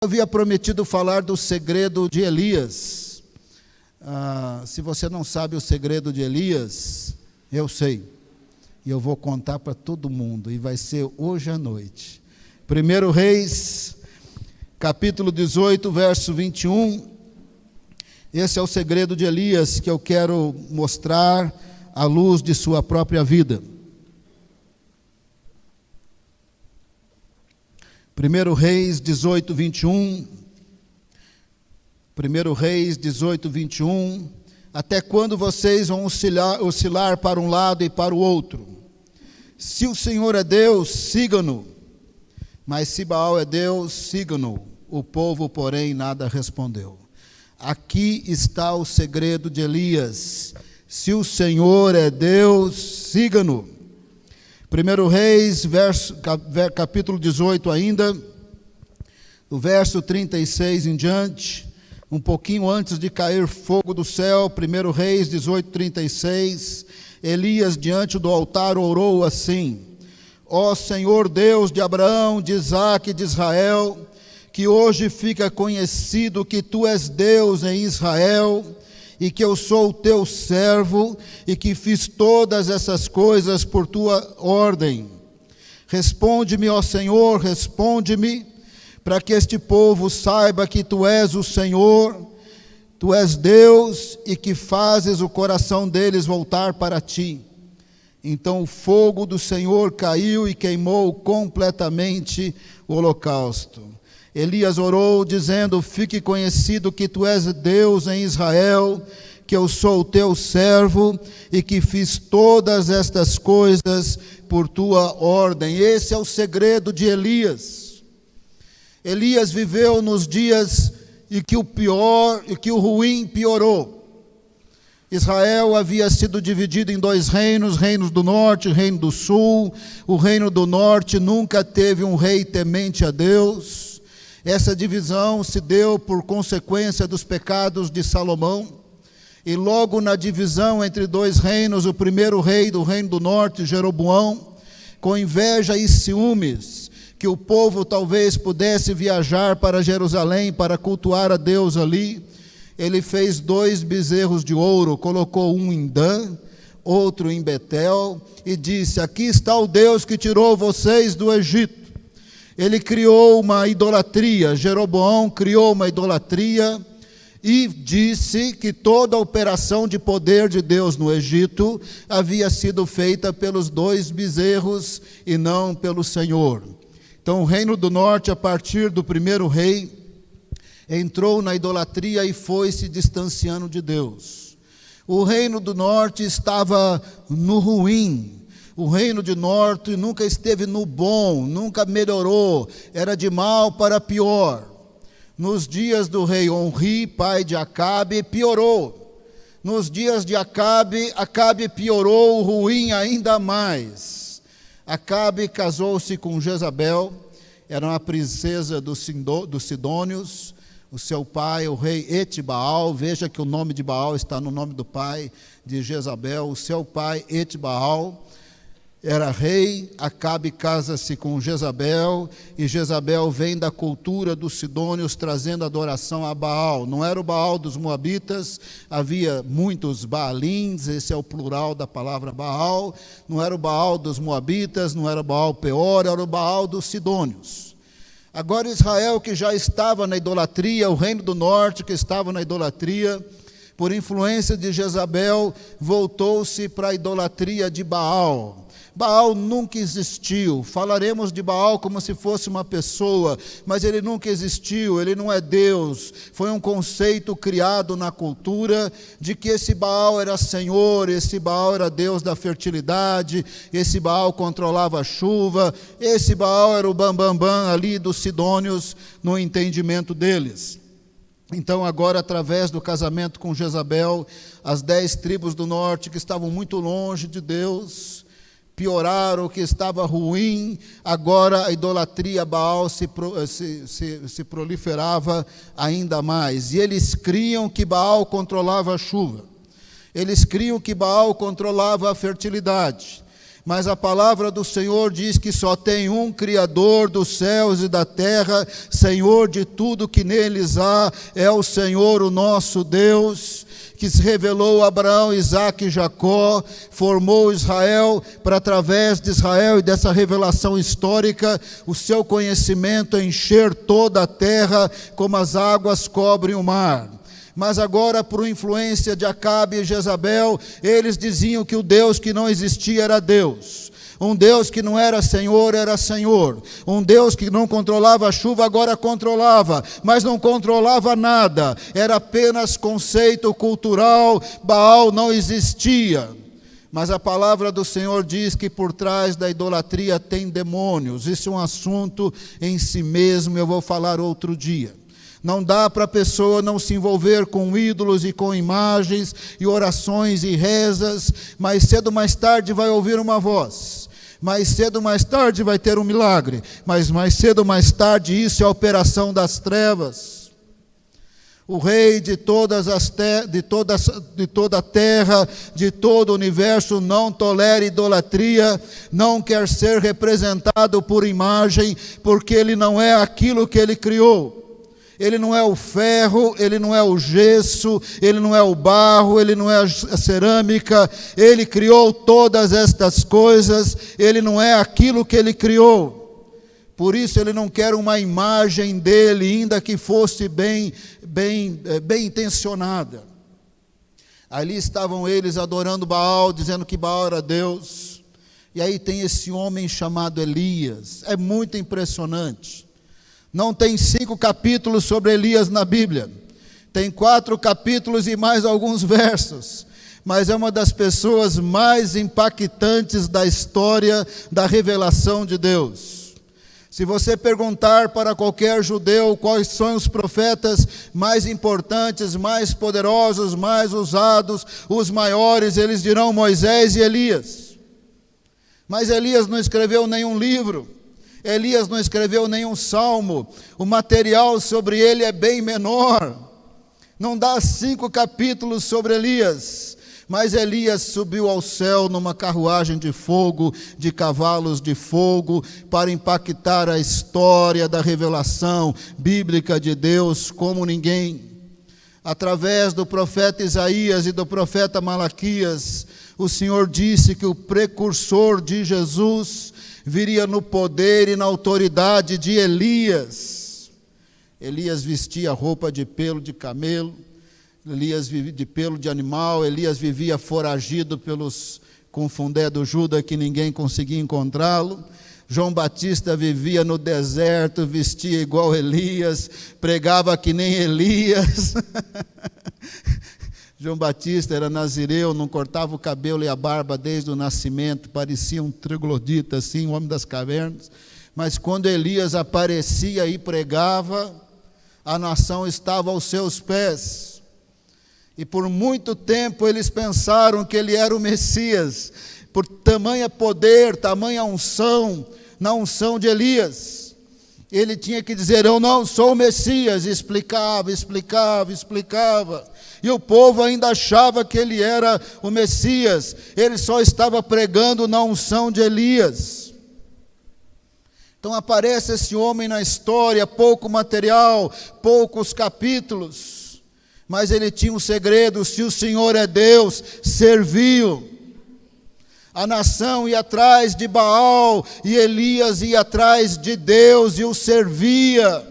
Havia prometido falar do segredo de Elias. Se você não sabe o segredo de Elias, eu sei. E eu vou contar para todo mundo. E vai ser hoje à noite. 1 Reis, capítulo 18, verso 21. Esse é o segredo de Elias que eu quero mostrar à luz de sua própria vida. 1 Reis 18, 21. 1 Reis 18, 21. Até quando vocês vão oscilar para um lado e para o outro? Se o Senhor é Deus, sigam-no. Mas se Baal é Deus, sigam-no. O povo, porém, nada respondeu. Aqui está o segredo de Elias. Se o Senhor é Deus, sigam-no. 1 Reis, capítulo 18 ainda, do verso 36 em diante, um pouquinho antes de cair fogo do céu. 1 Reis 18, 36, Elias diante do altar orou assim: ó Senhor Deus de Abraão, de Isaque e de Israel, que hoje fica conhecido que Tu és Deus em Israel, e que eu sou o Teu servo, e que fiz todas essas coisas por Tua ordem. Responde-me, ó Senhor, responde-me, para que este povo saiba que Tu és o Senhor, Tu és Deus, e que fazes o coração deles voltar para Ti. Então o fogo do Senhor caiu e queimou completamente o holocausto. Elias orou, dizendo: fique conhecido que Tu és Deus em Israel, que eu sou o Teu servo, e que fiz todas estas coisas por Tua ordem. Esse é o segredo de Elias. Elias viveu nos dias em que o ruim piorou. Israel havia sido dividido em dois reinos, reino do norte e reino do sul. O reino do norte nunca teve um rei temente a Deus. Essa divisão se deu por consequência dos pecados de Salomão. E logo na divisão entre dois reinos, o primeiro rei do reino do norte, Jeroboão, com inveja e ciúmes, que o povo talvez pudesse viajar para Jerusalém para cultuar a Deus ali, ele fez 2 bezerros de ouro, colocou um em Dan, outro em Betel, e disse: aqui está o Deus que tirou vocês do Egito. Ele criou uma idolatria. Jeroboão criou uma idolatria e disse que toda a operação de poder de Deus no Egito havia sido feita pelos 2 bezerros e não pelo Senhor. Então o reino do norte, a partir do primeiro rei, entrou na idolatria e foi se distanciando de Deus. O reino do norte estava no ruim. O reino do norte nunca esteve no bom, nunca melhorou, era de mal para pior. Nos dias do rei Onri, pai de Acabe, piorou. Nos dias de Acabe piorou o ruim ainda mais. Acabe casou-se com Jezabel, era uma princesa dos Sidônios. O seu pai, o rei Etibaal, veja que o nome de Baal está no nome do pai de Jezabel. O seu pai, Etibaal, era rei. Acabe casa-se com Jezabel, e Jezabel vem da cultura dos sidônios, trazendo adoração a Baal. Não era o Baal dos moabitas, havia muitos Baalins, esse é o plural da palavra Baal. Não era o Baal dos moabitas, não era o Baal Peor, era o Baal dos sidônios. Agora Israel, que já estava na idolatria, o reino do norte que estava na idolatria, por influência de Jezabel, voltou-se para a idolatria de Baal. Baal nunca existiu. Falaremos de Baal como se fosse uma pessoa, mas ele nunca existiu, ele não é Deus. Foi um conceito criado na cultura de que esse Baal era Senhor, esse Baal era Deus da fertilidade, esse Baal controlava a chuva, esse Baal era o bambambam ali dos sidônios no entendimento deles. Então agora, através do casamento com Jezabel, as 10 tribos do norte que estavam muito longe de Deus pioraram, o que estava ruim. Agora a idolatria a Baal se proliferava ainda mais. E eles criam que Baal controlava a chuva. Eles criam que Baal controlava a fertilidade. Mas a palavra do Senhor diz que só tem um Criador dos céus e da terra, Senhor de tudo que neles há, é o Senhor, o nosso Deus, que se revelou a Abraão, Isaque e Jacó, formou Israel, para através de Israel e dessa revelação histórica, o seu conhecimento encher toda a terra, como as águas cobrem o mar. Mas agora, por influência de Acabe e Jezabel, eles diziam que o Deus que não existia era Deus. Um Deus que não era Senhor, era Senhor. Um Deus que não controlava a chuva, agora controlava, mas não controlava nada. Era apenas conceito cultural, Baal não existia. Mas a palavra do Senhor diz que por trás da idolatria tem demônios. Isso é um assunto em si mesmo, eu vou falar outro dia. Não dá para a pessoa não se envolver com ídolos e com imagens e orações e rezas, mais cedo ou mais tarde vai ouvir uma voz, mais cedo ou mais tarde vai ter um milagre, mas mais cedo ou mais tarde isso é a operação das trevas. O rei de toda a terra, de todo o universo, não tolera idolatria, não quer ser representado por imagem, porque ele não é aquilo que ele criou. Ele não é o ferro, ele não é o gesso, ele não é o barro, ele não é a cerâmica, ele criou todas estas coisas, ele não é aquilo que ele criou. Por isso ele não quer uma imagem dele, ainda que fosse bem intencionada. Ali estavam eles adorando Baal, dizendo que Baal era Deus. E aí tem esse homem chamado Elias, é muito impressionante. Não tem 5 capítulos sobre Elias na Bíblia, tem 4 capítulos e mais alguns versos, mas é uma das pessoas mais impactantes da história da revelação de Deus. Se você perguntar para qualquer judeu quais são os profetas mais importantes, mais poderosos, mais usados, os maiores, eles dirão Moisés e Elias. Mas Elias não escreveu nenhum livro. Elias não escreveu nenhum salmo, o material sobre ele é bem menor, não dá 5 capítulos sobre Elias, mas Elias subiu ao céu numa carruagem de fogo, de cavalos de fogo, para impactar a história da revelação bíblica de Deus como ninguém. Através do profeta Isaías e do profeta Malaquias, o Senhor disse que o precursor de Jesus viria no poder e na autoridade de Elias. Elias vestia roupa de pelo de camelo, Elias vivia de pelo de animal, Elias vivia foragido com fundé do Juda que ninguém conseguia encontrá-lo. João Batista vivia no deserto, vestia igual Elias, pregava que nem Elias. João Batista era nazireu, não cortava o cabelo e a barba desde o nascimento, parecia um troglodita assim, um homem das cavernas. Mas quando Elias aparecia e pregava, a nação estava aos seus pés. E por muito tempo eles pensaram que ele era o Messias, por tamanha poder, tamanha unção, na unção de Elias. Ele tinha que dizer, eu não sou o Messias, e explicava. E o povo ainda achava que ele era o Messias, ele só estava pregando na unção de Elias. Então aparece esse homem na história, pouco material, poucos capítulos, mas ele tinha um segredo: se o Senhor é Deus, serviu. A nação ia atrás de Baal e Elias ia atrás de Deus e o servia.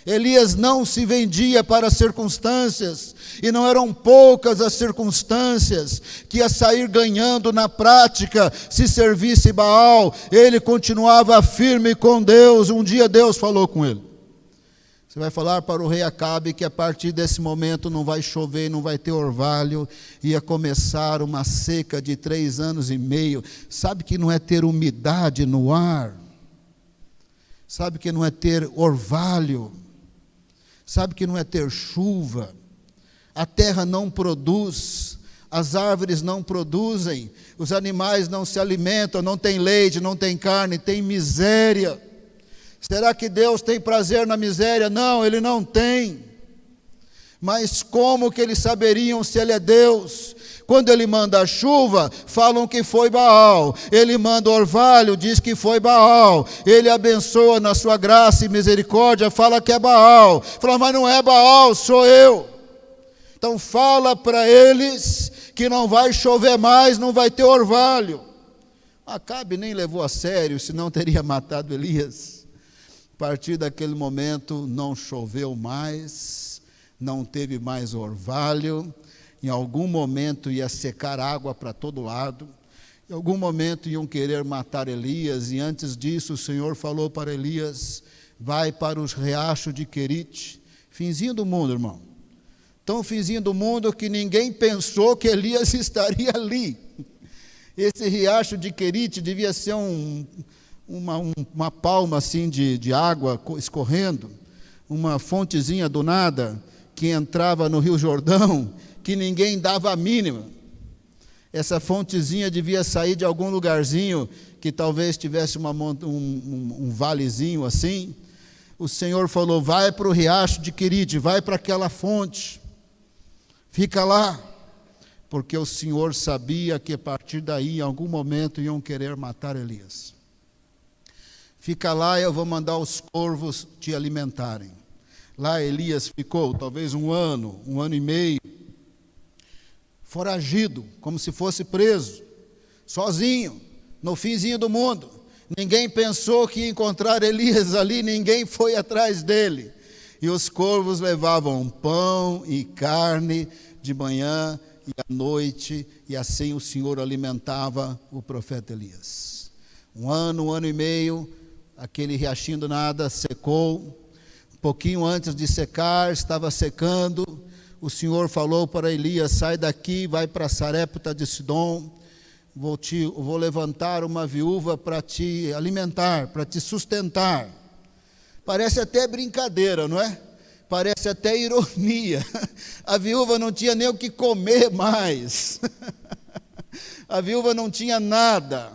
Elias não se vendia para as circunstâncias, e não eram poucas as circunstâncias que ia sair ganhando na prática se servisse Baal. Ele continuava firme com Deus. Um dia Deus falou com ele: você vai falar para o rei Acabe que a partir desse momento não vai chover, não vai ter orvalho, ia começar uma seca de 3 anos e meio. Sabe que não é ter umidade no ar? Sabe que não é ter orvalho? Sabe que não é ter chuva? A terra não produz, as árvores não produzem, os animais não se alimentam, não tem leite, não tem carne, tem miséria. Será que Deus tem prazer na miséria? Não, Ele não tem. Mas como que eles saberiam se ele é Deus? Quando ele manda a chuva, falam que foi Baal. Ele manda orvalho, diz que foi Baal. Ele abençoa na sua graça e misericórdia, fala que é Baal. Fala, mas não é Baal, sou eu. Então fala para eles que não vai chover mais, não vai ter orvalho. Acabe nem levou a sério, senão teria matado Elias. A partir daquele momento não choveu mais, não teve mais orvalho. Em algum momento ia secar água para todo lado. Em algum momento iam querer matar Elias. E antes disso o Senhor falou para Elias, vai para os riachos de Querite. Finzinho do mundo, irmão. Tão finzinho do mundo que ninguém pensou que Elias estaria ali. Esse riacho de Querite devia ser uma palma assim de água escorrendo. Uma fontezinha do nada que entrava no Rio Jordão, que ninguém dava a mínima. Essa fontezinha devia sair de algum lugarzinho que talvez tivesse um valezinho assim. O Senhor falou, vai para o riacho de Querite, vai para aquela fonte, fica lá, porque o Senhor sabia que a partir daí, em algum momento, iam querer matar Elias. Fica lá, eu vou mandar os corvos te alimentarem. Lá Elias ficou talvez um ano e meio, foragido, como se fosse preso, sozinho, no finzinho do mundo. Ninguém pensou que ia encontrar Elias ali, ninguém foi atrás dele. E os corvos levavam pão e carne de manhã e à noite, e assim o Senhor alimentava o profeta Elias. Um ano e meio, aquele riachinho do nada secou. Um pouquinho antes de secar, estava secando. O Senhor falou para Elias, sai daqui, vai para Sarepta de Sidom, vou levantar uma viúva para te alimentar, para te sustentar. Parece até brincadeira, não é? Parece até ironia. A viúva não tinha nem o que comer mais. A viúva não tinha nada.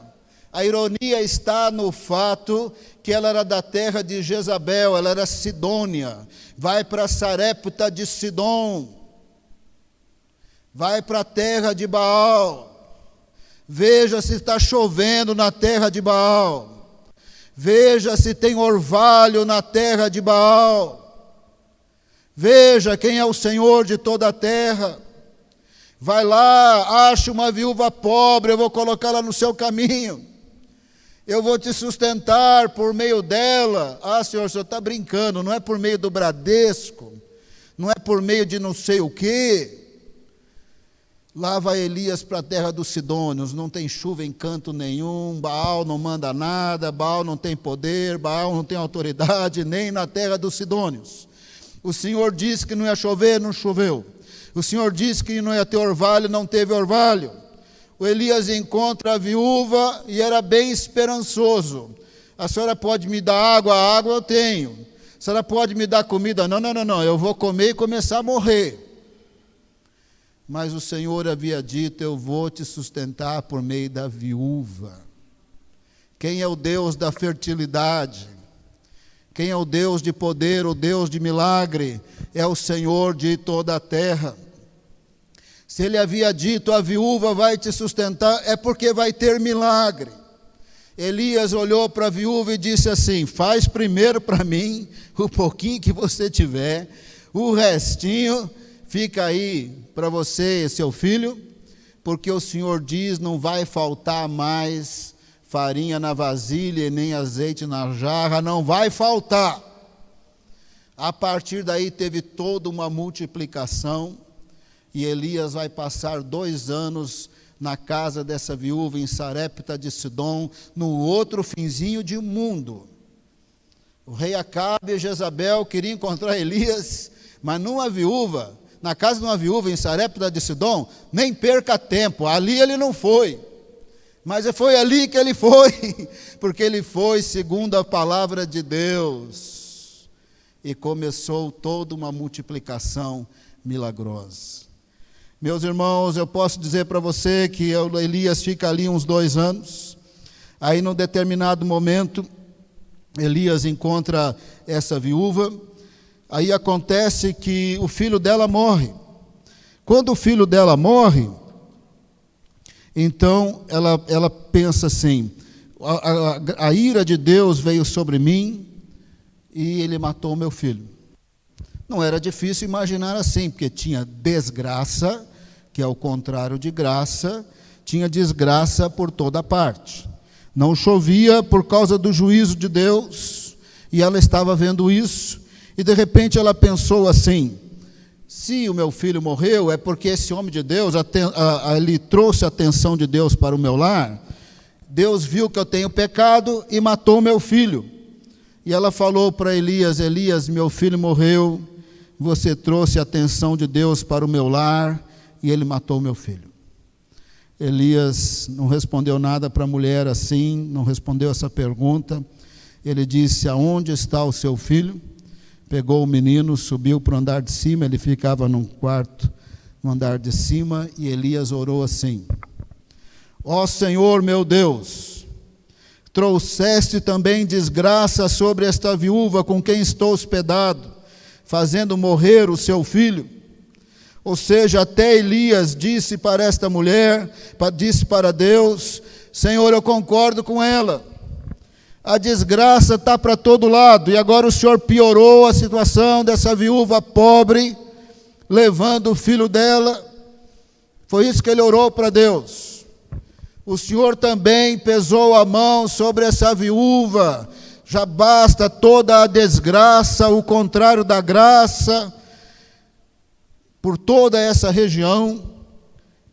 A ironia está no fato que ela era da terra de Jezabel, ela era sidônia. Vai para Sarepta de Sidom. Vai para a terra de Baal. Veja se está chovendo na terra de Baal. Veja se tem orvalho na terra de Baal. Veja quem é o Senhor de toda a terra. Vai lá, acha uma viúva pobre, eu vou colocá-la no seu caminho. Eu vou te sustentar por meio dela. Ah, Senhor, o Senhor está brincando, não é por meio do Bradesco, não é por meio de não sei o quê. Lá vai Elias para a terra dos Sidônios, não tem chuva em canto nenhum, Baal não manda nada, Baal não tem poder, Baal não tem autoridade, nem na terra dos Sidônios. O Senhor disse que não ia chover, não choveu. O Senhor disse que não ia ter orvalho, não teve orvalho. O Elias encontra a viúva e era bem esperançoso. A senhora pode me dar água? A água eu tenho. A senhora pode me dar comida? Não, eu vou comer e começar a morrer. Mas o Senhor havia dito, eu vou te sustentar por meio da viúva. Quem é o Deus da fertilidade? Quem é o Deus de poder, o Deus de milagre? É o Senhor de toda a terra. Se ele havia dito, a viúva vai te sustentar, é porque vai ter milagre. Elias olhou para a viúva e disse assim, faz primeiro para mim, o pouquinho que você tiver, o restinho fica aí para você e seu filho, porque o Senhor diz, não vai faltar mais farinha na vasilha e nem azeite na jarra, não vai faltar. A partir daí teve toda uma multiplicação, e Elias vai passar 2 anos na casa dessa viúva em Sarepta de Sidom, no outro finzinho de mundo. O rei Acabe e Jezabel queriam encontrar Elias, mas na casa de uma viúva em Sarepta de Sidom, nem perca tempo, ali ele não foi. Mas foi ali que ele foi, porque ele foi segundo a palavra de Deus. E começou toda uma multiplicação milagrosa. Meus irmãos, eu posso dizer para você que Elias fica ali uns 2 anos. Aí, num determinado momento, Elias encontra essa viúva. Aí acontece que o filho dela morre. Quando o filho dela morre, então ela pensa assim: a ira de Deus veio sobre mim e ele matou o meu filho. Não era difícil imaginar assim, porque tinha desgraça, que é o contrário de graça, tinha desgraça por toda parte. Não chovia por causa do juízo de Deus, e ela estava vendo isso, e de repente ela pensou assim: se o meu filho morreu, é porque esse homem de Deus, ele trouxe a atenção de Deus para o meu lar. Deus viu que eu tenho pecado e matou o meu filho. E ela falou para Elias: Elias, meu filho morreu, você trouxe a atenção de Deus para o meu lar e ele matou o meu filho. Elias não respondeu nada para a mulher assim, não respondeu essa pergunta. Ele disse: aonde está o seu filho? Pegou o menino, subiu para o andar de cima, ele ficava num quarto no andar de cima, e Elias orou assim: ó Senhor meu Deus, trouxeste também desgraça sobre esta viúva com quem estou hospedado, fazendo morrer o seu filho. Ou seja, até Elias disse para esta mulher, disse para Deus: Senhor, eu concordo com ela, a desgraça está para todo lado, e agora o Senhor piorou a situação dessa viúva pobre, levando o filho dela. Foi isso que ele orou para Deus. O Senhor também pesou a mão sobre essa viúva. Já basta toda a desgraça, o contrário da graça, por toda essa região.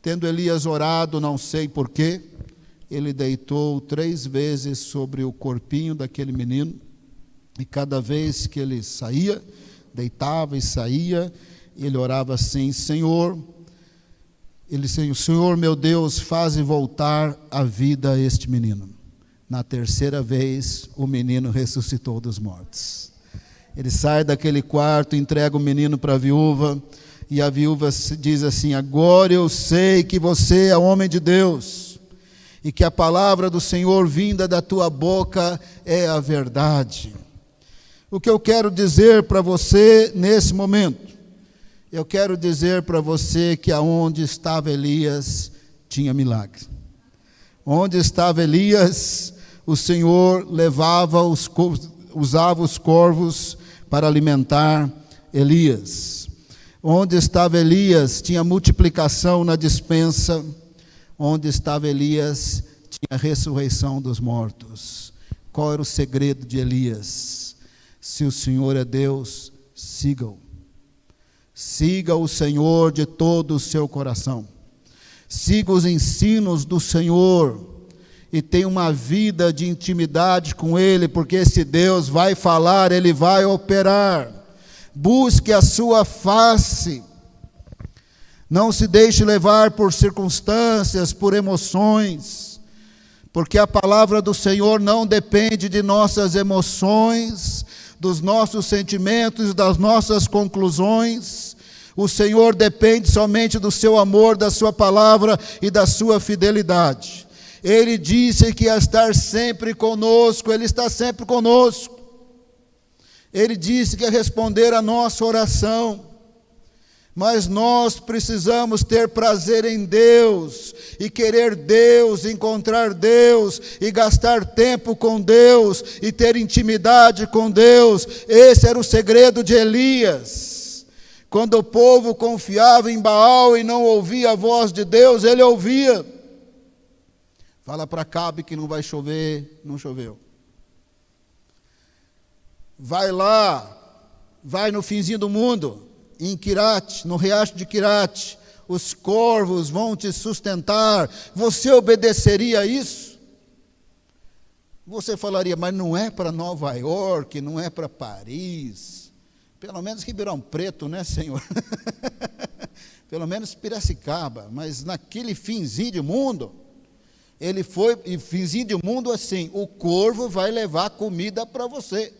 Tendo Elias orado, não sei porquê, ele deitou 3 vezes sobre o corpinho daquele menino, e cada vez que ele saía, deitava e saía, ele orava assim: Senhor, Senhor meu Deus, faze voltar a vida a este menino. Na 3ª vez, o menino ressuscitou dos mortos. Ele sai daquele quarto, entrega o menino para a viúva, e a viúva diz assim: agora eu sei que você é homem de Deus, e que a palavra do Senhor vinda da tua boca é a verdade. O que eu quero dizer para você nesse momento? Eu quero dizer para você que aonde estava Elias, tinha milagre. Onde estava Elias, o Senhor usava os corvos para alimentar Elias. Onde estava Elias, tinha multiplicação na despensa. Onde estava Elias, tinha ressurreição dos mortos. Qual era o segredo de Elias? Se o Senhor é Deus, siga-o. Siga o Senhor de todo o seu coração. Siga os ensinos do Senhor e tenha uma vida de intimidade com Ele, porque esse Deus vai falar, Ele vai operar. Busque a sua face. Não se deixe levar por circunstâncias, por emoções, porque a palavra do Senhor não depende de nossas emoções, dos nossos sentimentos, das nossas conclusões. O Senhor depende somente do seu amor, da sua palavra e da sua fidelidade. Ele disse que ia estar sempre conosco, Ele está sempre conosco. Ele disse que ia responder a nossa oração. Mas nós precisamos ter prazer em Deus, e querer Deus, encontrar Deus, e gastar tempo com Deus, e ter intimidade com Deus. Esse era o segredo de Elias. Quando o povo confiava em Baal e não ouvia a voz de Deus, ele ouvia. Fala para Acabe que não vai chover, não choveu. Vai lá, vai no finzinho do mundo, em Quirate, no riacho de Quirate, os corvos vão te sustentar. Você obedeceria a isso? Você falaria: mas não é para Nova York, não é para Paris, pelo menos Ribeirão Preto, né, Senhor? Pelo menos Piracicaba, mas naquele finzinho de mundo, ele foi, e finzinho de mundo assim, o corvo vai levar comida para você.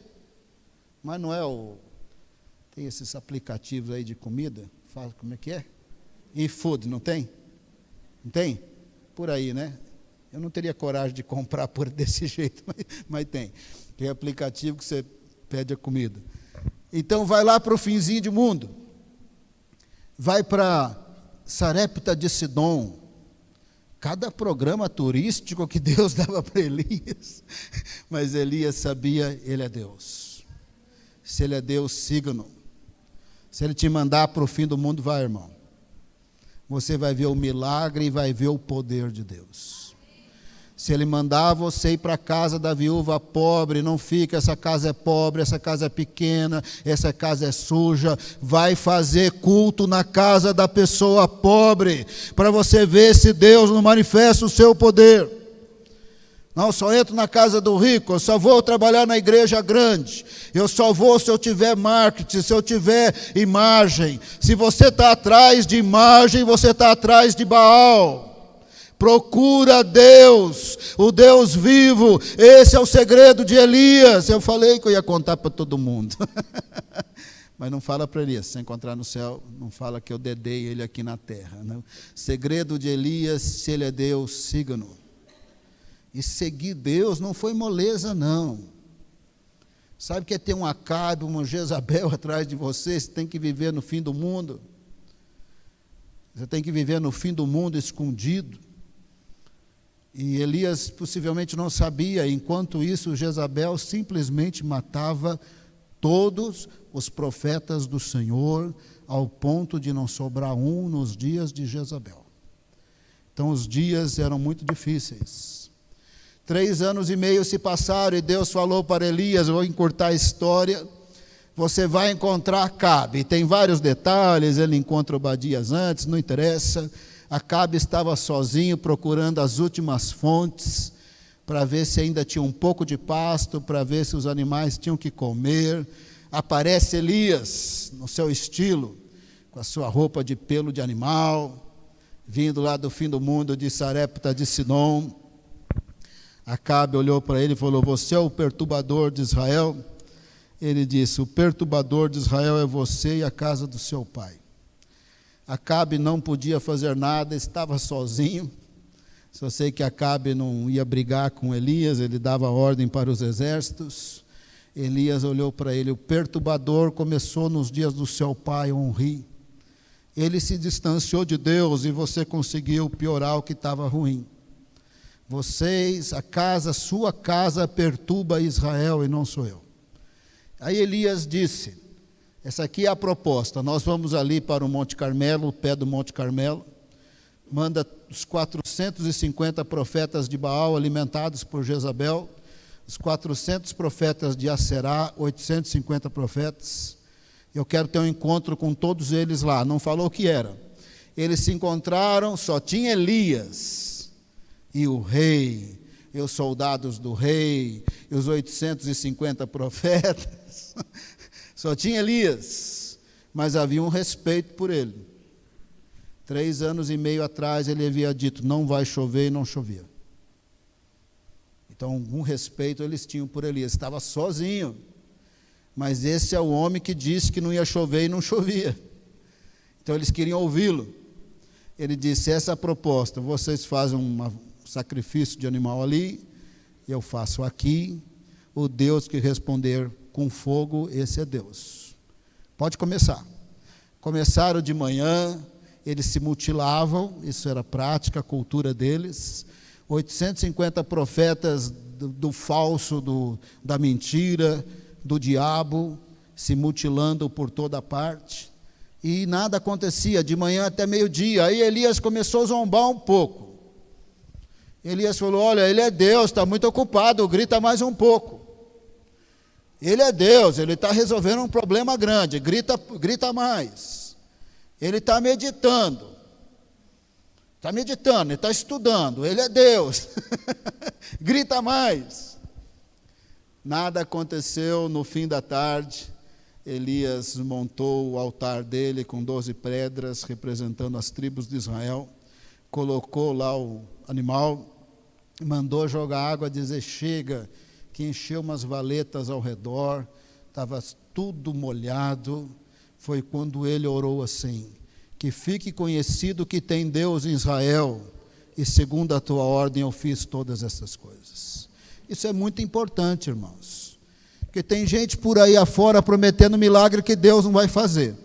Mas não é tem esses aplicativos aí de comida, como é que é? eFood, não tem? Não tem? Por aí, né? Eu não teria coragem de comprar por desse jeito, mas tem. Tem aplicativo que você pede a comida. Então vai lá para o finzinho de mundo. Vai para Sarepta de Sidom. Cada programa turístico que Deus dava para Elias. Mas Elias sabia, ele é Deus. Se ele é Deus, siga-no. Se ele te mandar para o fim do mundo, vai, irmão. Você vai ver o milagre e vai ver o poder de Deus. Se ele mandar você ir para a casa da viúva pobre, não fica, essa casa é pobre, essa casa é pequena, essa casa é suja. Vai fazer culto na casa da pessoa pobre, para você ver se Deus não manifesta o seu poder. Não, só entro na casa do rico, eu só vou trabalhar na igreja grande, eu só vou se eu tiver marketing, se eu tiver imagem. Se você está atrás de imagem, você está atrás de Baal. Procura Deus, o Deus vivo. Esse é o segredo de Elias. Eu falei que eu ia contar para todo mundo. Mas não fala para Elias, se encontrar no céu, não fala que eu dedei ele aqui na terra. Não. Segredo de Elias, se ele é Deus, siga-no. E seguir Deus não foi moleza, não. Sabe que é ter um Acabe, uma Jezabel atrás de você? Você tem que viver no fim do mundo. Você tem que viver no fim do mundo escondido. E Elias possivelmente não sabia, enquanto isso Jezabel simplesmente matava todos os profetas do Senhor, ao ponto de não sobrar um nos dias de Jezabel. Então os dias eram muito difíceis. 3 anos e meio se passaram e Deus falou para Elias, eu vou encurtar a história, você vai encontrar Acabe. E tem vários detalhes, ele encontra Obadias antes, não interessa. Acabe estava sozinho procurando as últimas fontes para ver se ainda tinha um pouco de pasto, para ver se os animais tinham que comer. Aparece Elias, no seu estilo, com a sua roupa de pelo de animal, vindo lá do fim do mundo de Sarepta de Sidom. Acabe olhou para ele e falou, você é o perturbador de Israel? Ele disse, o perturbador de Israel é você e a casa do seu pai. Acabe não podia fazer nada, estava sozinho. Só sei que Acabe não ia brigar com Elias, ele dava ordem para os exércitos. Elias olhou para ele, o perturbador começou nos dias do seu pai, Onri. Ele se distanciou de Deus e você conseguiu piorar o que estava ruim. Vocês, sua casa perturba Israel e não sou eu. Aí Elias disse, essa aqui é a proposta, nós vamos ali para o Monte Carmelo, o pé do Monte Carmelo, manda os 450 profetas de Baal alimentados por Jezabel, os 400 profetas de Aserá, 850 profetas, eu quero ter um encontro com todos eles lá, não falou o que era. Eles se encontraram, só tinha Elias e o rei, e os soldados do rei, e os 850 profetas, só tinha Elias, mas havia um respeito por ele. 3 anos e meio atrás ele havia dito, não vai chover, e não chovia. Então, um respeito eles tinham por Elias, estava sozinho, mas esse é o homem que disse que não ia chover e não chovia. Então eles queriam ouvi-lo. Ele disse, essa é a proposta, vocês fazem um sacrifício de animal ali, eu faço aqui, o Deus que responder com fogo, esse é Deus. Pode começar. Começaram de manhã, eles se mutilavam, isso era prática, a cultura deles. 850 profetas do falso, da mentira, do diabo, se mutilando por toda parte. E nada acontecia, de manhã até meio-dia. Aí Elias começou a zombar um pouco. Elias falou, olha, ele é Deus, está muito ocupado, grita mais um pouco. Ele é Deus, ele está resolvendo um problema grande, grita mais. Ele está meditando, ele está estudando, ele é Deus. Grita mais. Nada aconteceu. No fim da tarde, Elias montou o altar dele com 12 pedras, representando as tribos de Israel, colocou lá o animal, mandou jogar água, dizer, chega, que encheu umas valetas ao redor, estava tudo molhado. Foi quando ele orou assim, que fique conhecido que tem Deus em Israel, e segundo a tua ordem eu fiz todas essas coisas. Isso é muito importante, irmãos, Porque tem gente por aí afora prometendo milagre que Deus não vai fazer.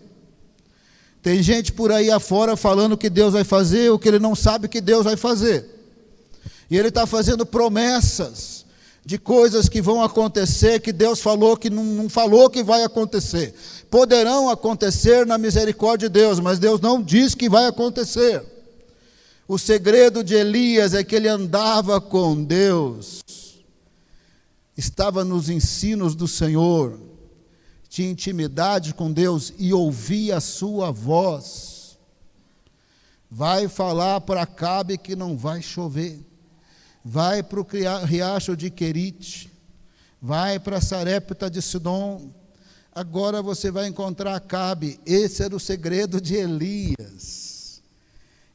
Tem gente por aí afora falando que Deus vai fazer o que ele não sabe que Deus vai fazer. E ele está fazendo promessas de coisas que vão acontecer, que Deus falou que não falou que vai acontecer. Poderão acontecer na misericórdia de Deus, mas Deus não diz que vai acontecer. O segredo de Elias é que ele andava com Deus, estava nos ensinos do Senhor, tinha intimidade com Deus e ouvia a sua voz. Vai falar para Acabe que não vai chover. Vai para o riacho de Querite, vai para Sarepta de Sidom, agora você vai encontrar Acabe. Esse era o segredo de Elias.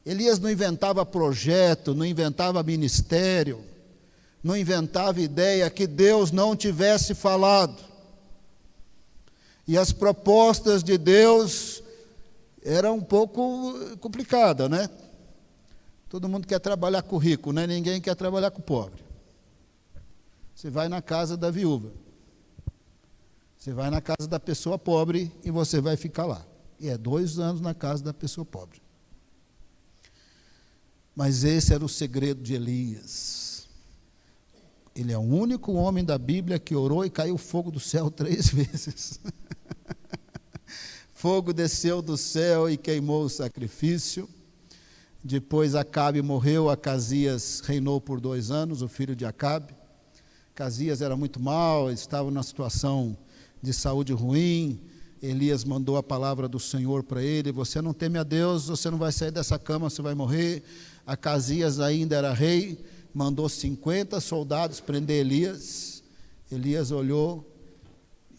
Elias não inventava projeto, não inventava ministério, não inventava ideia que Deus não tivesse falado. E as propostas de Deus eram um pouco complicadas, né? Todo mundo quer trabalhar com o rico, né? Ninguém quer trabalhar com o pobre. Você vai na casa da viúva. Você vai na casa da pessoa pobre e você vai ficar lá. E é 2 anos na casa da pessoa pobre. Mas esse era o segredo de Elias. Ele é o único homem da Bíblia que orou e caiu fogo do céu 3 vezes. Fogo desceu do céu e queimou o sacrifício. Depois Acabe morreu, Acasias reinou por 2 anos, o filho de Acabe. Acasias era muito mau, estava numa situação de saúde ruim. Elias mandou a palavra do Senhor para ele: você não teme a Deus, você não vai sair dessa cama, você vai morrer. Acasias ainda era rei, mandou 50 soldados prender Elias. Elias olhou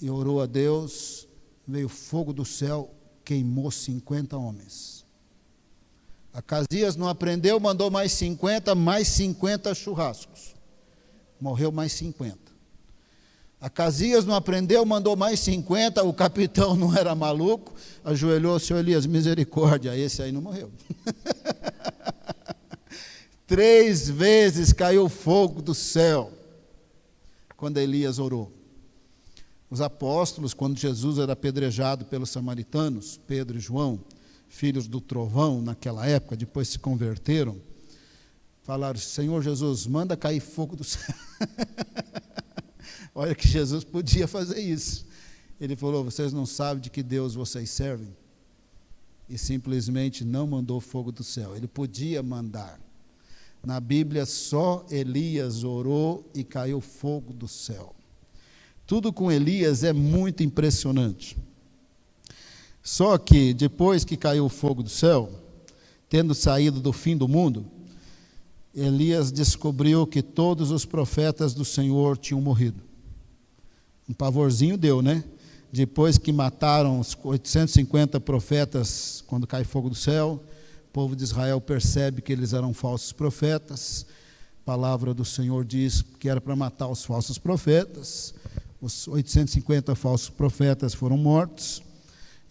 e orou a Deus, veio fogo do céu, queimou 50 homens. Acasias não aprendeu, mandou mais 50 churrascos. Morreu mais 50. Acasias não aprendeu, mandou mais 50, o capitão não era maluco, ajoelhou: senhor Elias, misericórdia, esse aí não morreu. 3 vezes caiu fogo do céu, quando Elias orou. Os apóstolos, quando Jesus era apedrejado pelos samaritanos, Pedro e João, filhos do trovão naquela época, depois se converteram, falaram: Senhor Jesus, manda cair fogo do céu. Olha que Jesus podia fazer isso. Ele falou: vocês não sabem de que Deus vocês servem? E simplesmente não mandou fogo do céu. Ele podia mandar. Na Bíblia só Elias orou e caiu fogo do céu. Tudo com Elias é muito impressionante. Só que depois que caiu o fogo do céu, tendo saído do fim do mundo, Elias descobriu que todos os profetas do Senhor tinham morrido. Um pavorzinho deu, né? Depois que mataram os 850 profetas, quando cai fogo do céu, o povo de Israel percebe que eles eram falsos profetas. A palavra do Senhor diz que era para matar os falsos profetas. Os 850 falsos profetas foram mortos.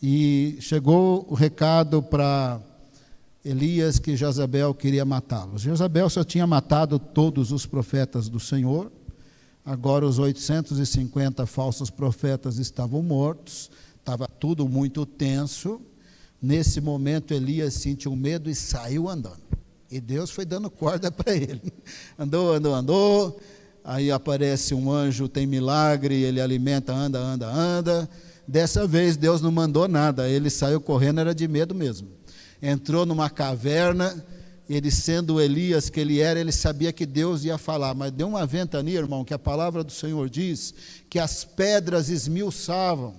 E chegou o recado para Elias que Jezabel queria matá-los. Jezabel só tinha matado todos os profetas do Senhor. Agora os 850 falsos profetas estavam mortos. Estava tudo muito tenso. Nesse momento Elias sentiu medo e saiu andando. E Deus foi dando corda para ele. Andou. Aí aparece um anjo, tem milagre, ele alimenta, anda. Dessa vez Deus não mandou nada, ele saiu correndo, era de medo mesmo. Entrou numa caverna, ele sendo o Elias que ele era, ele sabia que Deus ia falar, mas deu uma ventania, irmão, que a palavra do Senhor diz que as pedras esmiuçavam.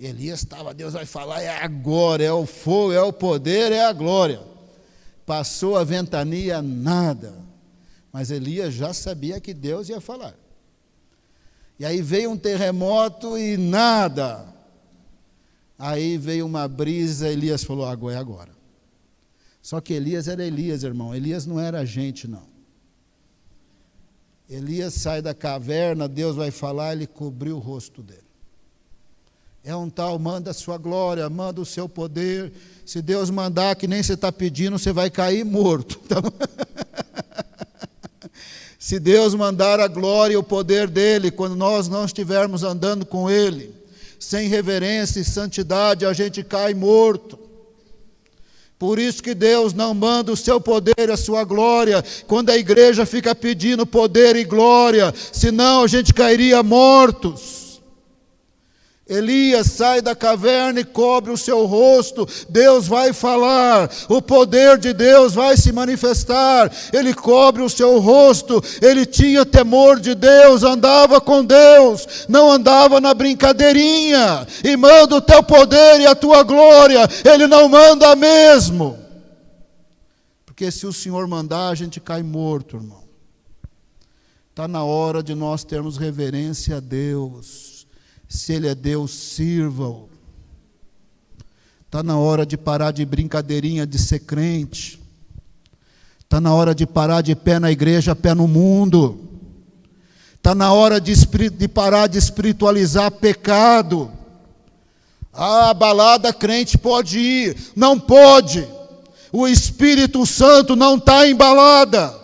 Elias estava: Deus vai falar, é agora, é o fogo, é o poder, é a glória. Passou a ventania, nada. Mas Elias já sabia que Deus ia falar. E aí veio um terremoto e nada. Aí veio uma brisa, Elias falou: água é agora. Só que Elias era Elias, irmão. Elias não era gente, não. Elias sai da caverna, Deus vai falar, ele cobriu o rosto dele. É um tal: manda a sua glória, manda o seu poder. Se Deus mandar que nem você está pedindo, você vai cair morto. Então, Se Deus mandar a glória e o poder dele, quando nós não estivermos andando com ele, sem reverência e santidade, a gente cai morto. Por isso que Deus não manda o seu poder e a sua glória, quando a igreja fica pedindo poder e glória, senão a gente cairia mortos. Elias sai da caverna e cobre o seu rosto, Deus vai falar, o poder de Deus vai se manifestar, ele cobre o seu rosto, ele tinha temor de Deus, andava com Deus, não andava na brincadeirinha, e manda o teu poder e a tua glória, ele não manda mesmo, porque se o Senhor mandar, a gente cai morto, irmão. Está na hora de nós termos reverência a Deus. Se Ele é Deus, sirva-o. Está na hora de parar de brincadeirinha de ser crente. Está na hora de parar de pé na igreja, pé no mundo. Está na hora de parar de espiritualizar pecado. Ah, a balada crente pode ir. Não pode. O Espírito Santo não está em balada.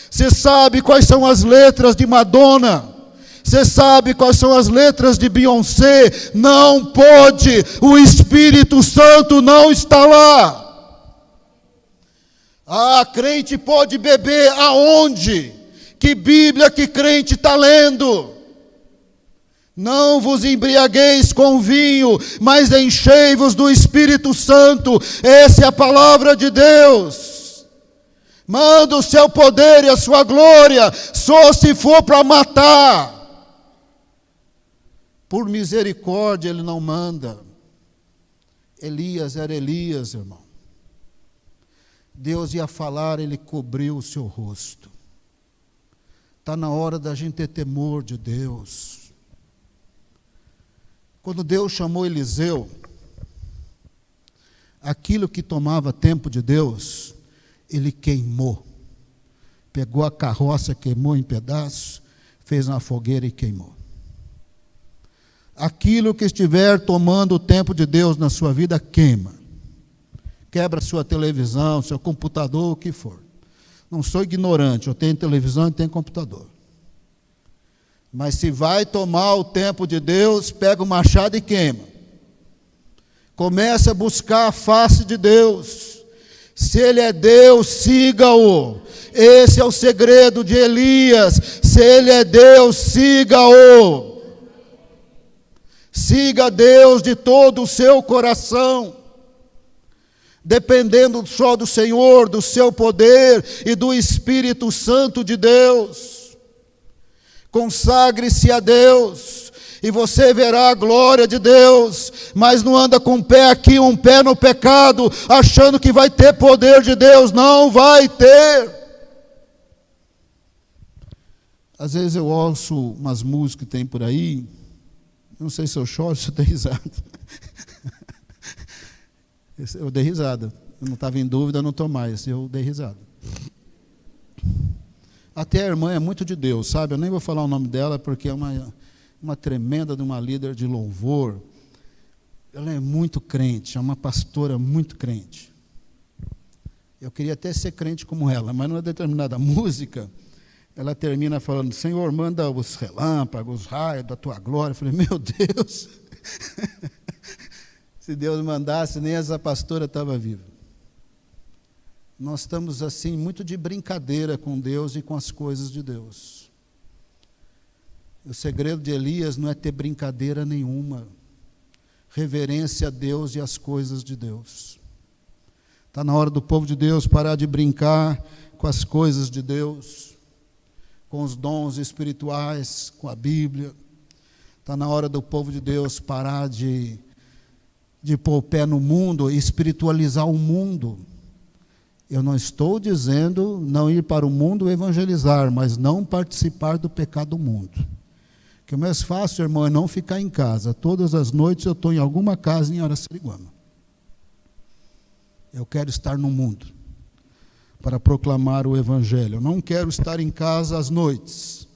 Você sabe quais são as letras de Madonna? Você sabe quais são as letras de Beyoncé? Não pode, o Espírito Santo não está lá. Ah, crente pode beber aonde? Que Bíblia que crente está lendo? Não vos embriagueis com vinho, mas enchei-vos do Espírito Santo. Essa é a palavra de Deus. Manda o seu poder e a sua glória, só se for para matar. Por misericórdia ele não manda. Elias era Elias, irmão. Deus ia falar, ele cobriu o seu rosto. Está na hora da gente ter temor de Deus. Quando Deus chamou Eliseu, aquilo que tomava tempo de Deus, ele queimou. Pegou a carroça, queimou em pedaços, fez uma fogueira e queimou. Aquilo que estiver tomando o tempo de Deus na sua vida, queima. Quebra sua televisão, seu computador, o que for. Não sou ignorante, eu tenho televisão e tenho computador. Mas se vai tomar o tempo de Deus, pega o machado e queima. Comece a buscar a face de Deus. Se Ele é Deus, siga-o. Esse é o segredo de Elias. Se Ele é Deus, siga-o. Siga Deus de todo o seu coração, dependendo só do Senhor, do seu poder e do Espírito Santo de Deus. Consagre-se a Deus e você verá a glória de Deus, mas não anda com um pé aqui, um pé no pecado, achando que vai ter poder de Deus. Não vai ter. Às vezes eu ouço umas músicas que tem por aí, não sei se eu choro, se eu dei risada. Eu dei risada. Eu não estava em dúvida, não estou mais. Eu dei risada. Até a irmã é muito de Deus, sabe? Eu nem vou falar o nome dela, porque é uma tremenda de uma líder de louvor. Ela é muito crente, é uma pastora muito crente. Eu queria até ser crente como ela, mas numa determinada música, ela termina falando: Senhor, manda os relâmpagos, os raios da tua glória. Eu falei: meu Deus, se Deus mandasse, nem essa pastora estava viva. Nós estamos assim, muito de brincadeira com Deus e com as coisas de Deus. O segredo de Elias não é ter brincadeira nenhuma. Reverência a Deus e as coisas de Deus. Está na hora do povo de Deus parar de brincar com as coisas de Deus, com os dons espirituais, com a Bíblia. Está na hora do povo de Deus parar de pôr o pé no mundo e espiritualizar o mundo. Eu não estou dizendo não ir para o mundo evangelizar, mas não participar do pecado do mundo. O que é mais fácil, irmão, é não ficar em casa. Todas as noites eu estou em alguma casa em Araçariguama. Eu quero estar no mundo para proclamar o Evangelho. Eu não quero estar em casa às noites.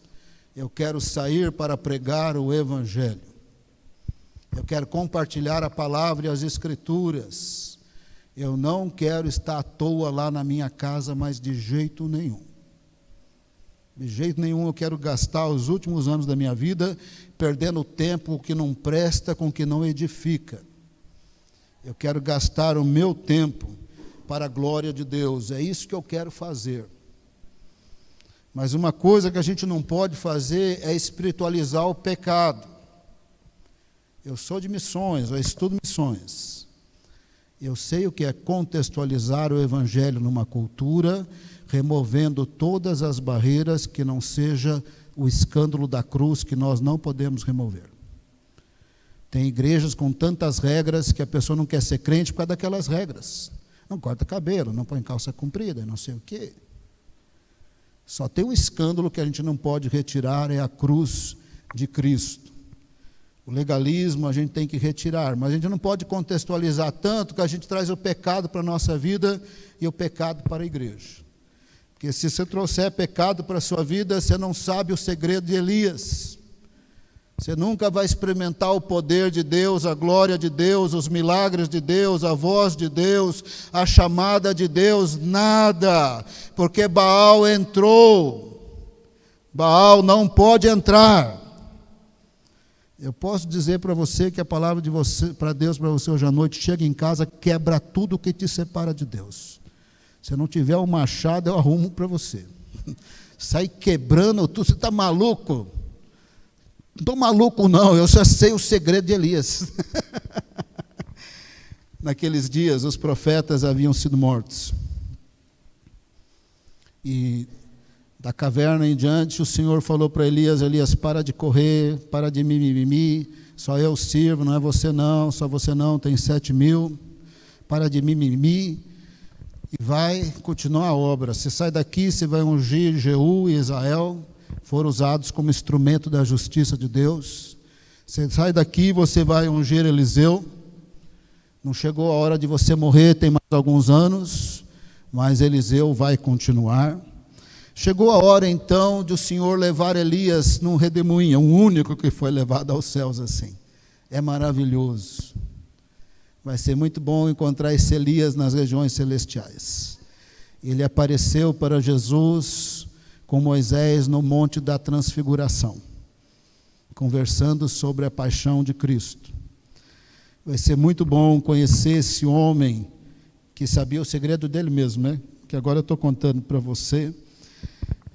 Eu quero sair para pregar o Evangelho. Eu quero compartilhar a palavra e as Escrituras. Eu não quero estar à toa lá na minha casa, mas de jeito nenhum. De jeito nenhum eu quero gastar os últimos anos da minha vida perdendo tempo que não presta com o que não edifica. Eu quero gastar o meu tempo para a glória de Deus. É isso que eu quero fazer. Mas uma coisa que a gente não pode fazer é espiritualizar o pecado. Eu sou de missões, eu estudo missões. Eu sei o que é contextualizar o evangelho numa cultura, removendo todas as barreiras que não seja o escândalo da cruz que nós não podemos remover. Tem igrejas com tantas regras que a pessoa não quer ser crente por causa daquelas regras. Não corta cabelo, não põe calça comprida, não sei o quê. Só tem um escândalo que a gente não pode retirar, é a cruz de Cristo. O legalismo a gente tem que retirar, mas a gente não pode contextualizar tanto que a gente traz o pecado para a nossa vida e o pecado para a igreja. Porque se você trouxer pecado para a sua vida, você não sabe o segredo de Elias. Você nunca vai experimentar o poder de Deus, a glória de Deus, os milagres de Deus, a voz de Deus, a chamada de Deus, nada. Porque Baal entrou. Baal não pode entrar. Eu posso dizer para você que a palavra de você, para Deus, para você hoje à noite, chega em casa, quebra tudo que te separa de Deus. Se não tiver um machado, eu arrumo para você. Sai quebrando tudo, você está maluco? Não estou maluco não, eu só sei o segredo de Elias. Naqueles dias, os profetas haviam sido mortos. E da caverna em diante, o Senhor falou para Elias, Elias, para de correr, para de mimimi, só eu sirvo, não é você não, só você não, tem 7.000, para de mimimi, e vai continuar a obra. Você sai daqui, você vai ungir Jeú e Israel, foram usados como instrumento da justiça de Deus. Você sai daqui, você vai ungir Eliseu, não chegou a hora de você morrer, tem mais alguns anos, mas Eliseu vai continuar. Chegou a hora então de o Senhor levar Elias num redemoinho, o único que foi levado aos céus assim. É maravilhoso. Vai ser muito bom encontrar esse Elias nas regiões celestiais. Ele apareceu para Jesus com Moisés no Monte da Transfiguração, conversando sobre a paixão de Cristo. Vai ser muito bom conhecer esse homem que sabia o segredo dele mesmo, né? Que agora eu estou contando para você.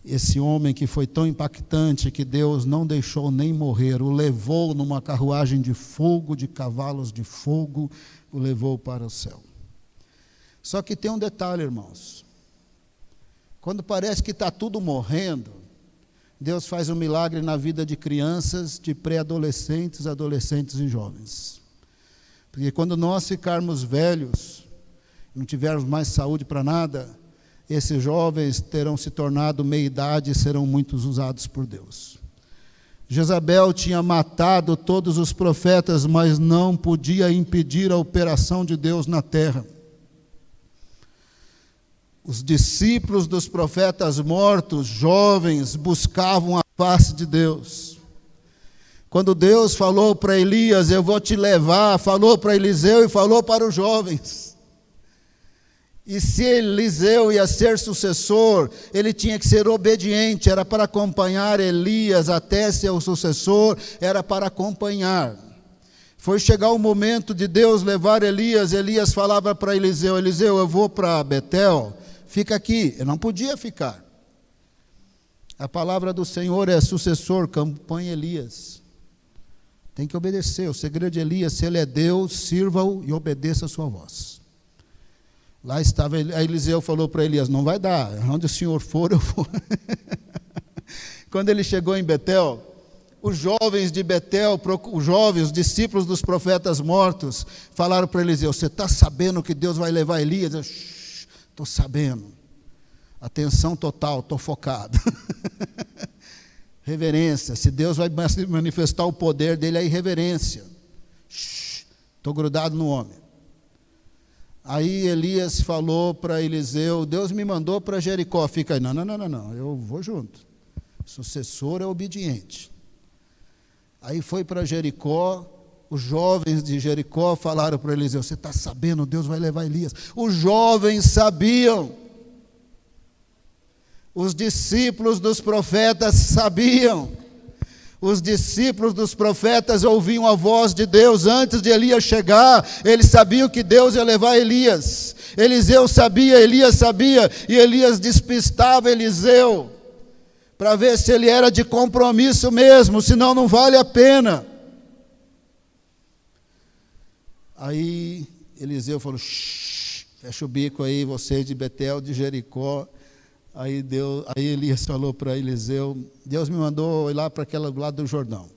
Esse homem que foi tão impactante que Deus não deixou nem morrer, o levou numa carruagem de fogo, de cavalos de fogo, o levou para o céu. Só que tem um detalhe, irmãos. Quando parece que está tudo morrendo, Deus faz um milagre na vida de crianças, de pré-adolescentes, adolescentes e jovens. Porque quando nós ficarmos velhos, não tivermos mais saúde para nada, esses jovens terão se tornado meia-idade e serão muitos usados por Deus. Jezabel tinha matado todos os profetas, mas não podia impedir a operação de Deus na terra. Os discípulos dos profetas mortos, jovens, buscavam a face de Deus. Quando Deus falou para Elias, eu vou te levar, falou para Eliseu e falou para os jovens. E se Eliseu ia ser sucessor, ele tinha que ser obediente, era para acompanhar Elias até ser o sucessor, era para acompanhar. Foi chegar o momento de Deus levar Elias, Elias falava para Eliseu, Eliseu, eu vou para Betel, fica aqui. Eu não podia ficar. A palavra do Senhor é sucessor, acompanhe Elias. Tem que obedecer, o segredo de Elias, se ele é Deus, sirva-o e obedeça a sua voz. Lá estava, a Eliseu falou para Elias, não vai dar, onde o senhor for, eu vou. Quando ele chegou em Betel, os jovens de Betel, os discípulos dos profetas mortos, falaram para Eliseu, você está sabendo que Deus vai levar Elias? Estou sabendo. Atenção total, estou focado. Reverência, se Deus vai manifestar o poder dele, é irreverência. Estou grudado no homem. Aí Elias falou para Eliseu, Deus me mandou para Jericó, fica aí, não, eu vou junto, sucessor é obediente. Aí foi para Jericó, os jovens de Jericó falaram para Eliseu, você está sabendo, Deus vai levar Elias. Os jovens sabiam, Os discípulos dos profetas sabiam. Os discípulos dos profetas ouviam a voz de Deus antes de Elias chegar. Eles sabiam que Deus ia levar Elias. Eliseu sabia, Elias sabia, e Elias despistava Eliseu para ver se ele era de compromisso mesmo, senão não vale a pena. Aí Eliseu falou: fecha o bico aí, vocês de Betel, de Jericó. Aí Elias falou para Eliseu: Deus me mandou ir lá para aquele lado do Jordão.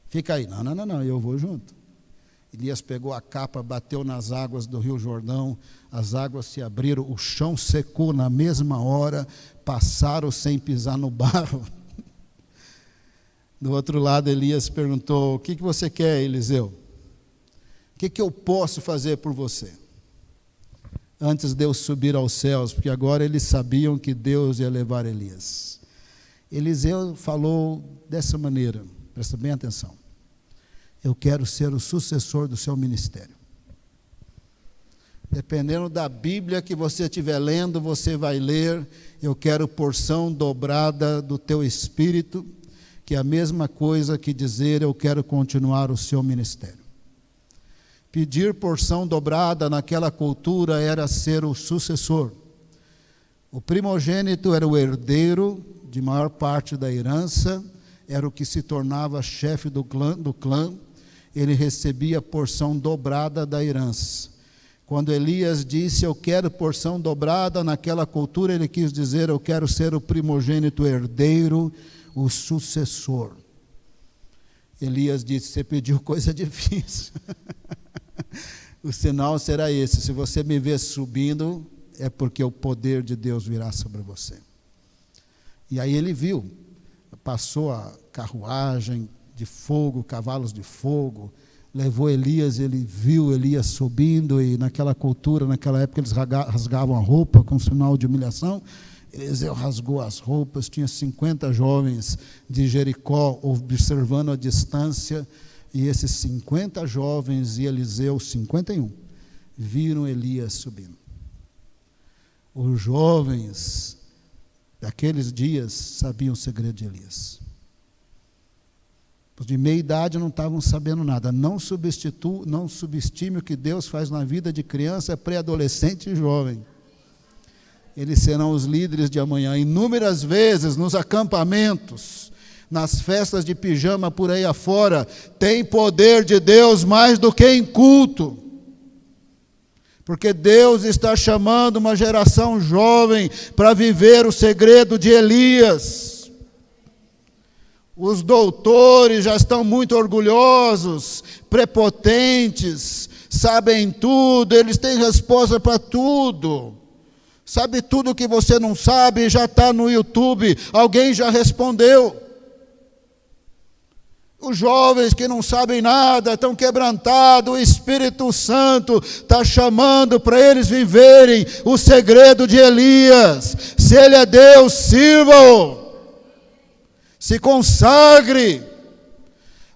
Fica aí. Não, eu vou junto. Elias pegou a capa, bateu nas águas do rio Jordão, as águas se abriram, o chão secou na mesma hora, passaram sem pisar no barro. Do outro lado, Elias perguntou: o que você quer, Eliseu? O que eu posso fazer por você? Antes de eu subir aos céus, porque agora eles sabiam que Deus ia levar Elias. Eliseu falou dessa maneira, presta bem atenção: eu quero ser o sucessor do seu ministério. Dependendo da Bíblia que você estiver lendo, você vai ler: eu quero porção dobrada do teu espírito, que é a mesma coisa que dizer: eu quero continuar o seu ministério. Pedir porção dobrada naquela cultura era ser o sucessor. O primogênito era o herdeiro de maior parte da herança, era o que se tornava chefe do clã, ele recebia a porção dobrada da herança. Quando Elias disse: eu quero porção dobrada, naquela cultura ele quis dizer: eu quero ser o primogênito herdeiro, o sucessor. Elias disse: você pediu coisa difícil. O sinal será esse: se você me ver subindo, é porque o poder de Deus virá sobre você. E aí ele viu, passou a carruagem de fogo, cavalos de fogo, levou Elias, ele viu Elias subindo, e naquela cultura, naquela época, eles rasgavam a roupa com sinal de humilhação. Eliseu rasgou as roupas, tinha 50 jovens de Jericó observando a distância, e esses 50 jovens e Eliseu, 51, viram Elias subindo. Os jovens daqueles dias sabiam o segredo de Elias. Os de meia idade não estavam sabendo nada. Não subestime o que Deus faz na vida de criança, pré-adolescente e jovem. Eles serão os líderes de amanhã. Inúmeras vezes nos acampamentos, nas festas de pijama por aí afora, tem poder de Deus mais do que em culto. Porque Deus está chamando uma geração jovem para viver o segredo de Elias. Os doutores já estão muito orgulhosos, prepotentes, sabem tudo, eles têm resposta para tudo. Sabe tudo que você não sabe, já está no YouTube, alguém já respondeu. Os jovens que não sabem nada, estão quebrantados, o Espírito Santo está chamando para eles viverem o segredo de Elias. Se ele é Deus, sirva-o. Se consagre,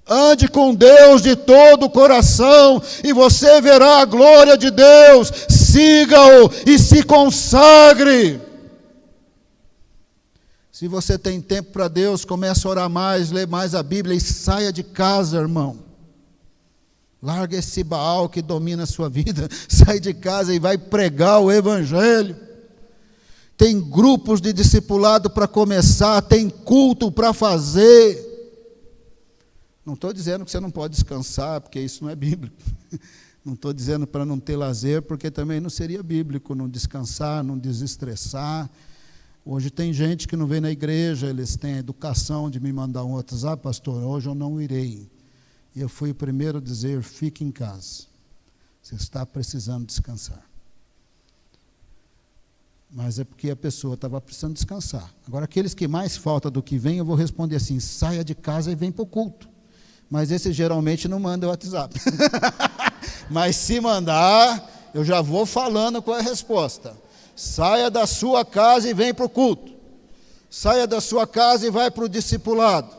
ande com Deus de todo o coração, e você verá a glória de Deus. Siga-o e se consagre. Se você tem tempo para Deus, comece a orar mais, ler mais a Bíblia e saia de casa, irmão. Larga esse Baal que domina a sua vida, sai de casa e vai pregar o Evangelho. Tem grupos de discipulado para começar, tem culto para fazer. Não estou dizendo que você não pode descansar, porque isso não é bíblico. Não estou dizendo para não ter lazer, porque também não seria bíblico não descansar, não desestressar. Hoje tem gente que não vem na igreja, eles têm a educação de me mandar um WhatsApp: pastor, hoje eu não irei. E eu fui o primeiro a dizer: fique em casa, você está precisando descansar. Mas é porque a pessoa estava precisando descansar. Agora, aqueles que mais falta do que vem, eu vou responder assim: saia de casa e vem para o culto. Mas esse geralmente não manda o WhatsApp. Mas se mandar, eu já vou falando qual é a resposta. Saia da sua casa e vem para o culto. Saia da sua casa e vai para o discipulado.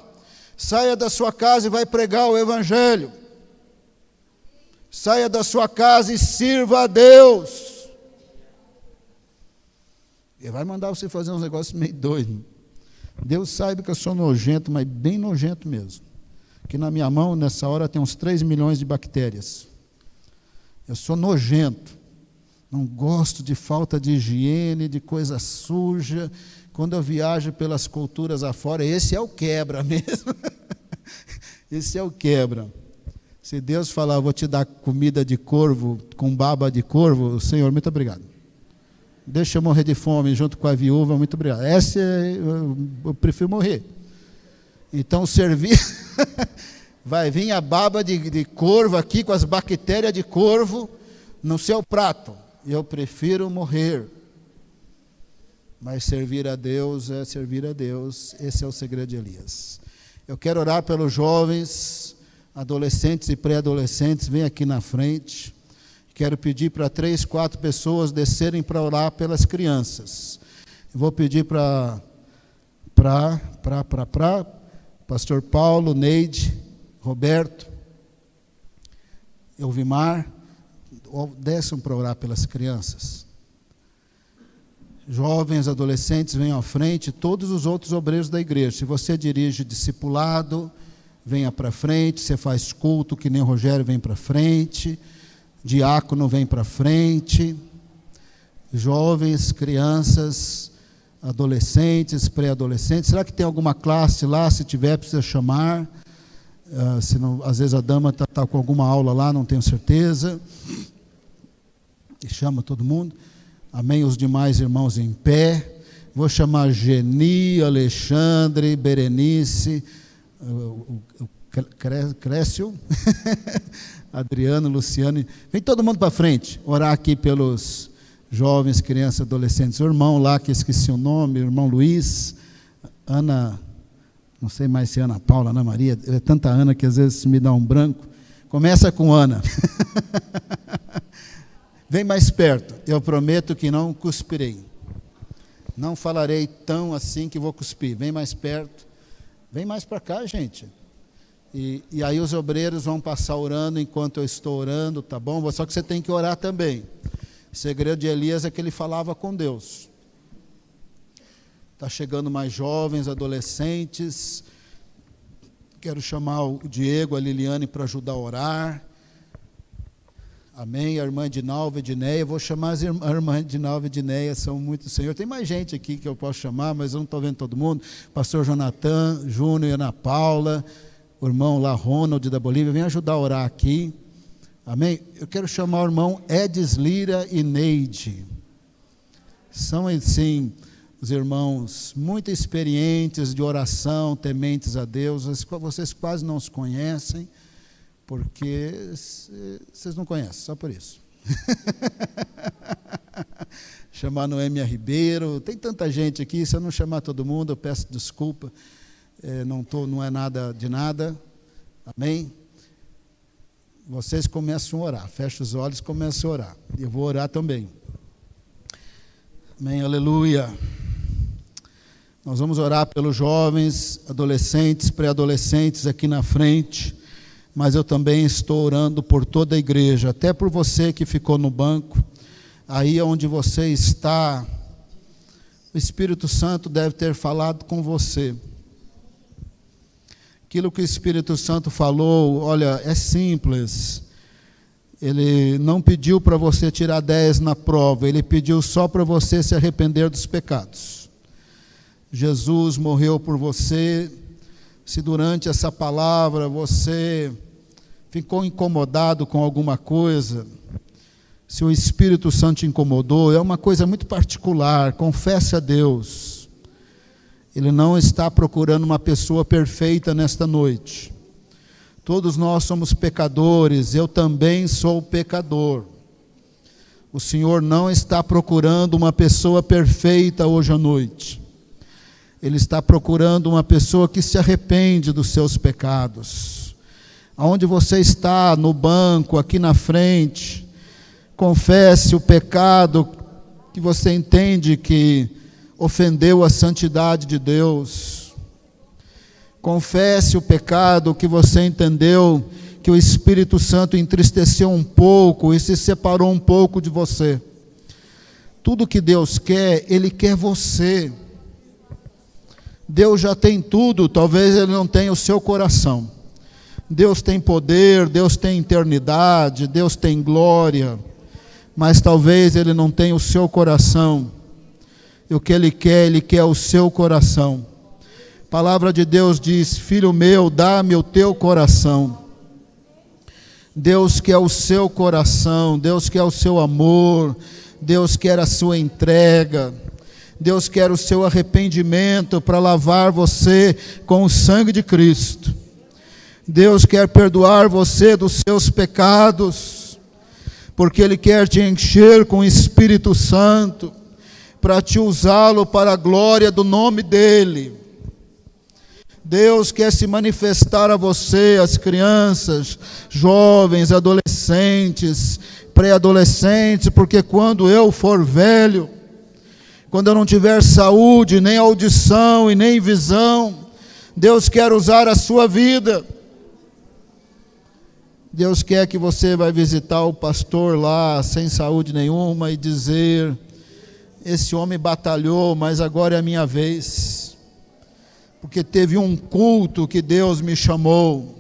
Saia da sua casa e vai pregar o Evangelho. Saia da sua casa e sirva a Deus. Ele vai mandar você fazer uns negócios meio doidos. Deus sabe que eu sou nojento, mas bem nojento mesmo. Que na minha mão, nessa hora, tem uns 3 milhões de bactérias. Eu sou nojento. Não gosto de falta de higiene, de coisa suja. Quando eu viajo pelas culturas afora, esse é o quebra mesmo. Esse é o quebra. Se Deus falar, vou te dar comida de corvo, com baba de corvo, Senhor, muito obrigado. Deixa eu morrer de fome junto com a viúva, muito obrigado. Essa eu prefiro morrer. Então servir, vai vir a baba de corvo aqui com as bactérias de corvo no seu prato. Eu prefiro morrer. Mas servir a Deus é servir a Deus. Esse é o segredo de Elias. Eu quero orar pelos jovens, adolescentes e pré-adolescentes. Vem aqui na frente. Quero pedir para 3, 4 pessoas descerem para orar pelas crianças. Eu vou pedir para Pastor Paulo, Neide, Roberto, Elvimar, desçam para orar pelas crianças. Jovens, adolescentes, venham à frente, todos os outros obreiros da igreja. Se você dirige discipulado, venha para frente. Você faz culto, que nem o Rogério, vem para frente. Diácono, vem para frente. Jovens, crianças, adolescentes, pré-adolescentes. Será que tem alguma classe lá? Se tiver, precisa chamar. Se não, às vezes a dama está com alguma aula lá, não tenho certeza. E chama todo mundo. Amém, os demais irmãos em pé. Vou chamar Geni, Alexandre, Berenice, Crécio, Adriano, Luciano. Vem todo mundo para frente, orar aqui pelos jovens, crianças, adolescentes. O irmão lá, que esqueci o nome, o irmão Luiz, Ana, não sei mais se é Ana Paula, Ana Maria, é tanta Ana que às vezes me dá um branco. Começa com Ana. Vem mais perto, eu prometo que não cuspirei. Não falarei tão assim que vou cuspir. Vem mais perto. Vem mais para cá, gente. E aí os obreiros vão passar orando enquanto eu estou orando, tá bom? Só que você tem que orar também. O segredo de Elias é que ele falava com Deus. Está chegando mais jovens, adolescentes. Quero chamar o Diego, a Liliane para ajudar a orar. Amém, a irmã Edinalva, Edneia, vou chamar a irmã Edinalva e Edneia, são muito, Senhor, tem mais gente aqui que eu posso chamar, mas eu não estou vendo todo mundo, pastor Jonathan, Júnior e Ana Paula, o irmão lá, Ronald da Bolívia, vem ajudar a orar aqui, amém, eu quero chamar o irmão Edis Lira e Neide, são assim, os irmãos muito experientes de oração, tementes a Deus, vocês quase não os conhecem, porque vocês não conhecem, só por isso. Chamar Noêmia Ribeiro, tem tanta gente aqui, se eu não chamar todo mundo, eu peço desculpa, não é nada de nada, amém? Vocês começam a orar, fecha os olhos e começam a orar, eu vou orar também. Amém, aleluia. Nós vamos orar pelos jovens, adolescentes, pré-adolescentes aqui na frente, mas eu também estou orando por toda a igreja, até por você que ficou no banco, aí onde você está, o Espírito Santo deve ter falado com você. Aquilo que o Espírito Santo falou, olha, é simples, ele não pediu para você tirar 10 na prova, ele pediu só para você se arrepender dos pecados. Jesus morreu por você. Se durante essa palavra você ficou incomodado com alguma coisa, se o Espírito Santo te incomodou, é uma coisa muito particular, confesse a Deus. Ele não está procurando uma pessoa perfeita nesta noite. Todos nós somos pecadores, eu também sou pecador. O Senhor não está procurando uma pessoa perfeita hoje à noite. Ele está procurando uma pessoa que se arrepende dos seus pecados. Aonde você está, no banco, aqui na frente, confesse o pecado que você entende que ofendeu a santidade de Deus. Confesse o pecado que você entendeu que o Espírito Santo entristeceu um pouco e se separou um pouco de você. Tudo que Deus quer, Ele quer você. Deus já tem tudo, talvez Ele não tenha o seu coração. Deus tem poder, Deus tem eternidade, Deus tem glória, mas talvez Ele não tenha o seu coração. E o que Ele quer o seu coração. A palavra de Deus diz: filho meu, dá-me o teu coração. Deus quer o seu coração, Deus quer o seu amor, Deus quer a sua entrega, Deus quer o seu arrependimento para lavar você com o sangue de Cristo. Deus quer perdoar você dos seus pecados, porque Ele quer te encher com o Espírito Santo, para te usá-lo para a glória do nome dEle. Deus quer se manifestar a você, as crianças, jovens, adolescentes, pré-adolescentes, porque quando eu for velho, quando eu não tiver saúde, nem audição e nem visão, Deus quer usar a sua vida. Deus quer que você vai visitar o pastor lá, sem saúde nenhuma, e dizer: esse homem batalhou, mas agora é a minha vez. Porque teve um culto que Deus me chamou,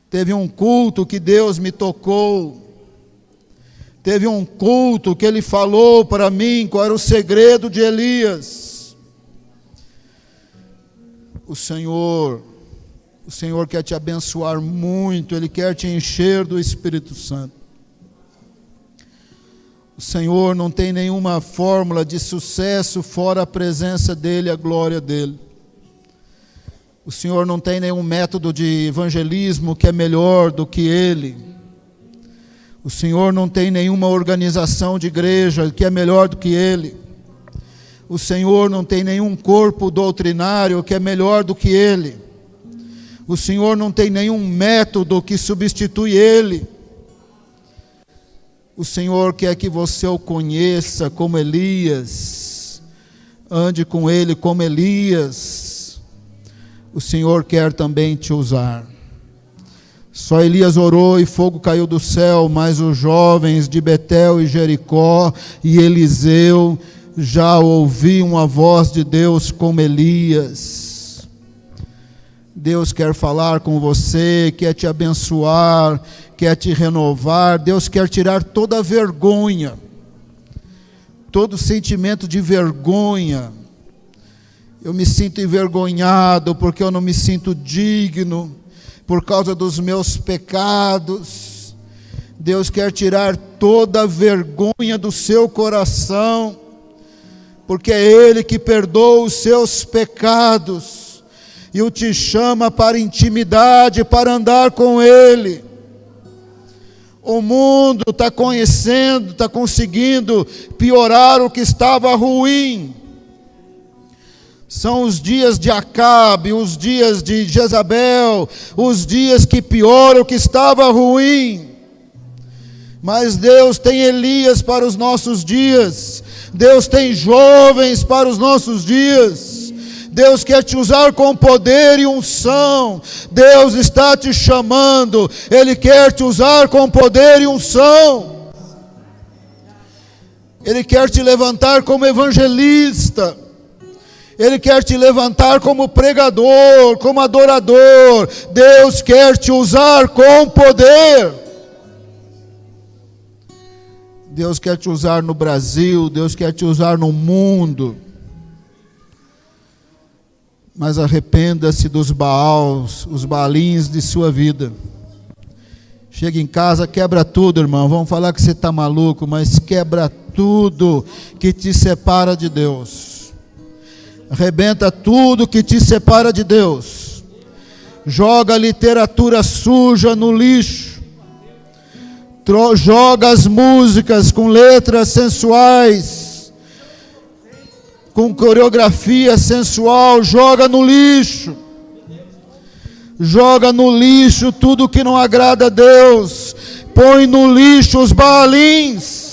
teve um culto que Deus me tocou, teve um culto que Ele falou para mim qual era o segredo de Elias. O Senhor quer te abençoar muito, Ele quer te encher do Espírito Santo. O Senhor não tem nenhuma fórmula de sucesso fora a presença dEle, a glória dEle. O Senhor não tem nenhum método de evangelismo que é melhor do que Ele. O Senhor não tem nenhuma organização de igreja que é melhor do que Ele. O Senhor não tem nenhum corpo doutrinário que é melhor do que Ele. O Senhor não tem nenhum método que substitui Ele. O Senhor quer que você o conheça como Elias, ande com Ele como Elias. O Senhor quer também te usar. Só Elias orou e fogo caiu do céu, mas os jovens de Betel e Jericó e Eliseu já ouviam a voz de Deus como Elias. Deus quer falar com você, quer te abençoar, quer te renovar. Deus quer tirar toda a vergonha, todo sentimento de vergonha. Eu me sinto envergonhado porque eu não me sinto digno por causa dos meus pecados. Deus quer tirar toda a vergonha do seu coração, porque é Ele que perdoa os seus pecados e o te chama para intimidade, para andar com Ele. O mundo está conhecendo, está conseguindo piorar o que estava ruim. São os dias de Acabe, os dias de Jezabel, os dias que pioram o que estava ruim. Mas Deus tem Elias para os nossos dias. Deus tem jovens para os nossos dias. Deus quer te usar com poder e unção. Deus está te chamando. Ele quer te usar com poder e unção. Ele quer te levantar como evangelista. Ele quer te levantar como pregador, como adorador. Deus quer te usar com poder. Deus quer te usar no Brasil, Deus quer te usar no mundo. Mas arrependa-se dos Baals, os Baalins de sua vida. Chega em casa, quebra tudo, irmão. Vamos falar que você está maluco, mas quebra tudo que te separa de Deus. Arrebenta tudo que te separa de Deus. Joga a literatura suja no lixo. Joga as músicas com letras sensuais, com coreografia sensual, joga no lixo. Joga no lixo tudo que não agrada a Deus. Põe no lixo os Baalins.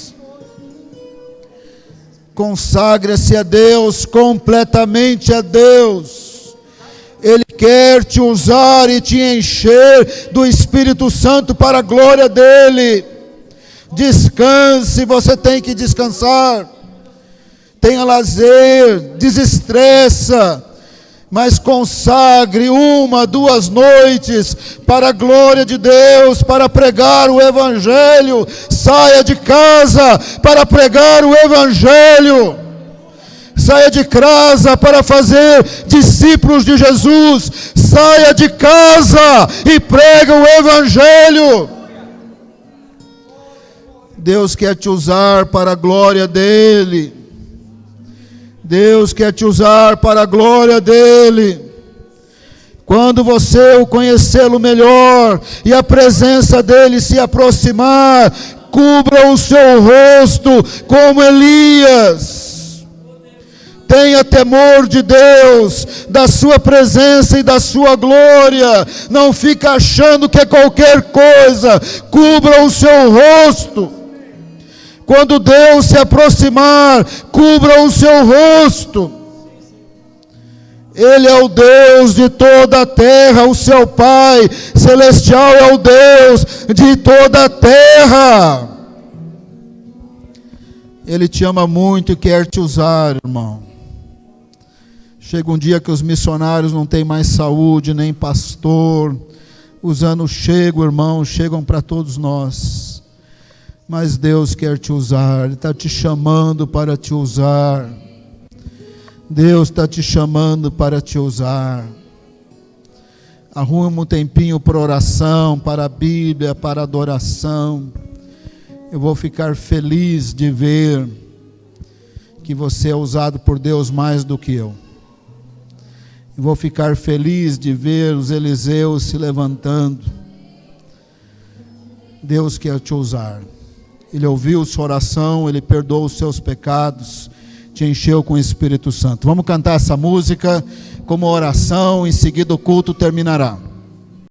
Consagre-se a Deus, completamente a Deus. Ele quer te usar e te encher do Espírito Santo para a glória dEle. Descanse, você tem que descansar. Tenha lazer, desestressa, mas consagre 1, 2 noites para a glória de Deus, para pregar o Evangelho. Saia de casa para pregar o Evangelho. Saia de casa para fazer discípulos de Jesus. Saia de casa e prega o Evangelho. Deus quer te usar para a glória dEle. Deus quer te usar para a glória dEle. Quando você o conhecê-lo melhor e a presença dEle se aproximar, cubra o seu rosto como Elias. Tenha temor de Deus, da sua presença e da sua glória. Não fica achando que é qualquer coisa. Cubra o seu rosto. Quando Deus se aproximar, cubra o seu rosto. Ele é o Deus de toda a terra, o seu Pai celestial é o Deus de toda a terra. Ele te ama muito e quer te usar, irmão. Chega um dia que os missionários não têm mais saúde, nem pastor. Os anos chegam para todos nós. Mas Deus quer te usar, Ele está te chamando para te usar. Deus está te chamando para te usar. Arrume um tempinho para oração, para a Bíblia, para adoração. Eu vou ficar feliz de ver que você é usado por Deus mais do que eu. Eu vou ficar feliz de ver os Eliseus se levantando. Deus quer te usar. Ele ouviu sua oração, Ele perdoou os seus pecados, te encheu com o Espírito Santo. Vamos cantar essa música como oração, em seguida o culto terminará.